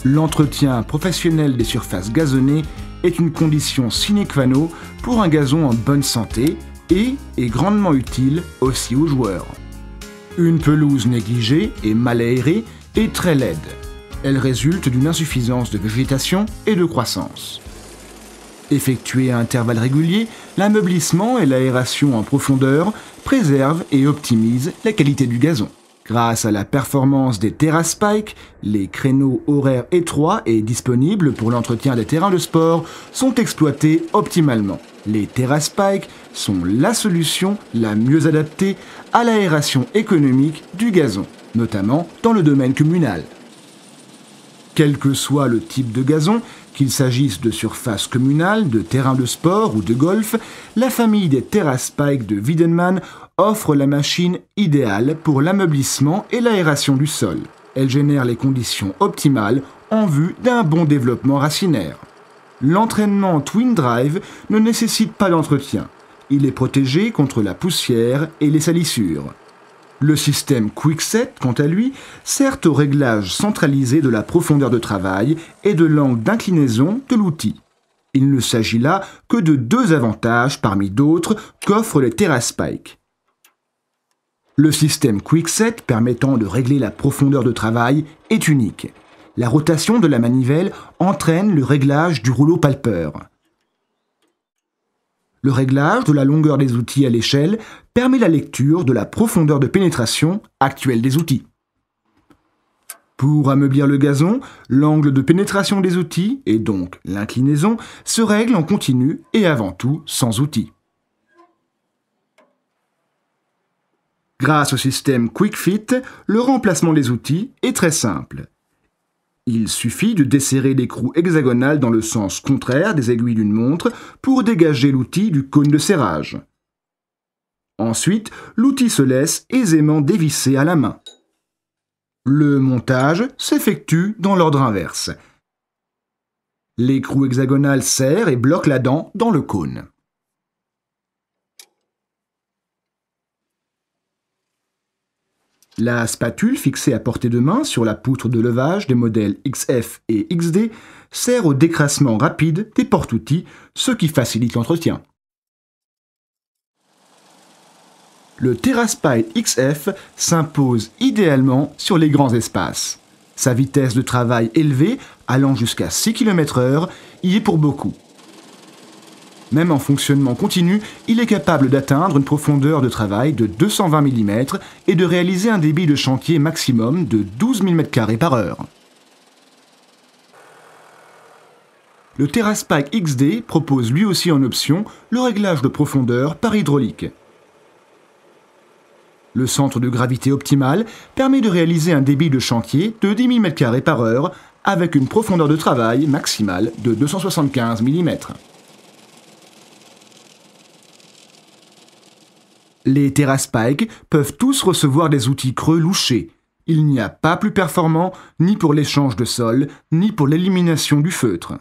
L'entretien professionnel des surfaces gazonnées est une condition sine qua non pour un gazon en bonne santé et est grandement utile aussi aux joueurs. Une pelouse négligée et mal aérée est très laide. Elle résulte d'une insuffisance de végétation et de croissance. Effectué à intervalles réguliers, l'ameublissement et l'aération en profondeur préservent et optimisent la qualité du gazon. Grâce à la performance des TerraSpike, les créneaux horaires étroits et disponibles pour l'entretien des terrains de sport sont exploités optimalement. Les TerraSpike sont la solution la mieux adaptée à l'aération économique du gazon, notamment dans le domaine communal. Quel que soit le type de gazon, qu'il s'agisse de surfaces communales, de terrains de sport ou de golf, la famille des TerraSpike de Wiedemann offre la machine idéale pour l'ameublissement et l'aération du sol. Elle génère les conditions optimales en vue d'un bon développement racinaire. L'entraînement Twin Drive ne nécessite pas d'entretien. Il est protégé contre la poussière et les salissures. Le système Quickset, quant à lui, sert au réglage centralisé de la profondeur de travail et de l'angle d'inclinaison de l'outil. Il ne s'agit là que de 2 avantages parmi d'autres qu'offrent les TerraSpike. Le système Quickset permettant de régler la profondeur de travail est unique. La rotation de la manivelle entraîne le réglage du rouleau palpeur. Le réglage de la longueur des outils à l'échelle permet la lecture de la profondeur de pénétration actuelle des outils. Pour ameublir le gazon, l'angle de pénétration des outils, et donc l'inclinaison, se règle en continu et avant tout sans outils. Grâce au système QuickFit, le remplacement des outils est très simple. Il suffit de desserrer l'écrou hexagonal dans le sens contraire des aiguilles d'une montre pour dégager l'outil du cône de serrage. Ensuite, l'outil se laisse aisément dévisser à la main. Le montage s'effectue dans l'ordre inverse. L'écrou hexagonal serre et bloque la dent dans le cône. La spatule fixée à portée de main sur la poutre de levage des modèles XF et XD sert au décrassement rapide des porte-outils, ce qui facilite l'entretien. Le TerraSpike XF s'impose idéalement sur les grands espaces. Sa vitesse de travail élevée, allant jusqu'à 6 km/h, y est pour beaucoup. Même en fonctionnement continu, il est capable d'atteindre une profondeur de travail de 220 mm et de réaliser un débit de chantier maximum de 12 000 m² par heure. Le TerraSpike XD propose lui aussi en option le réglage de profondeur par hydraulique. Le centre de gravité optimal permet de réaliser un débit de chantier de 10 000 m² par heure avec une profondeur de travail maximale de 275 mm. Les TerraSpike peuvent tous recevoir des outils creux louchés. Il n'y a pas plus performant ni pour l'échange de sol, ni pour l'élimination du feutre.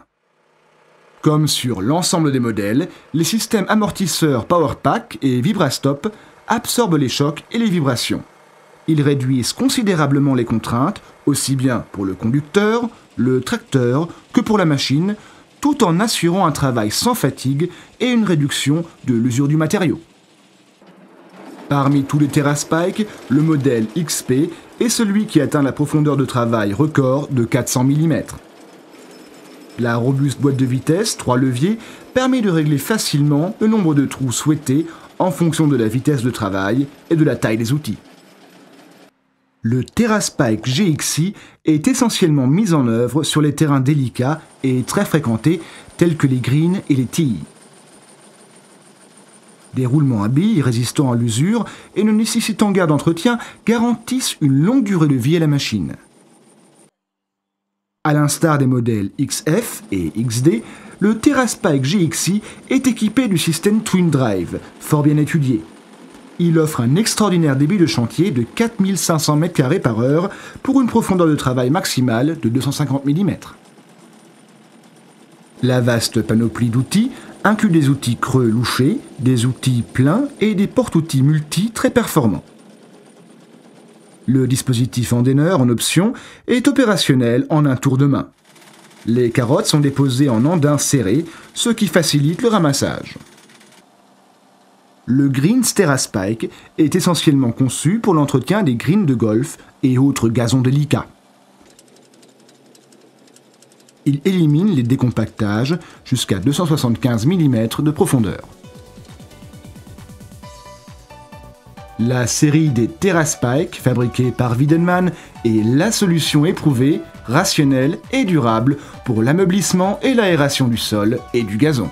Comme sur l'ensemble des modèles, les systèmes amortisseurs PowerPack et VibraStop absorbent les chocs et les vibrations. Ils réduisent considérablement les contraintes, aussi bien pour le conducteur, le tracteur que pour la machine, tout en assurant un travail sans fatigue et une réduction de l'usure du matériau. Parmi tous les TerraSpike, le modèle XP est celui qui atteint la profondeur de travail record de 400 mm. La robuste boîte de vitesse, 3 leviers, permet de régler facilement le nombre de trous souhaités en fonction de la vitesse de travail et de la taille des outils. Le TerraSpike GXI est essentiellement mis en œuvre sur les terrains délicats et très fréquentés tels que les greens et les tees. Des roulements à billes résistants à l'usure et ne nécessitant guère d'entretien garantissent une longue durée de vie à la machine. À l'instar des modèles XF et XD, le TerraSpike GXI est équipé du système Twin Drive, fort bien étudié. Il offre un extraordinaire débit de chantier de 4500 m² par heure pour une profondeur de travail maximale de 250 mm. La vaste panoplie d'outils inclut des outils creux louchés, des outils pleins et des porte-outils multi très performants. Le dispositif Andener en option est opérationnel en un tour de main. Les carottes sont déposées en andin serré, ce qui facilite le ramassage. Le Greens TerraSpike est essentiellement conçu pour l'entretien des greens de golf et autres gazons délicats. Il élimine les décompactages jusqu'à 275 mm de profondeur. La série des TerraSpike, fabriquée par Wiedemann, est la solution éprouvée, rationnelle et durable pour l'ameublissement et l'aération du sol et du gazon.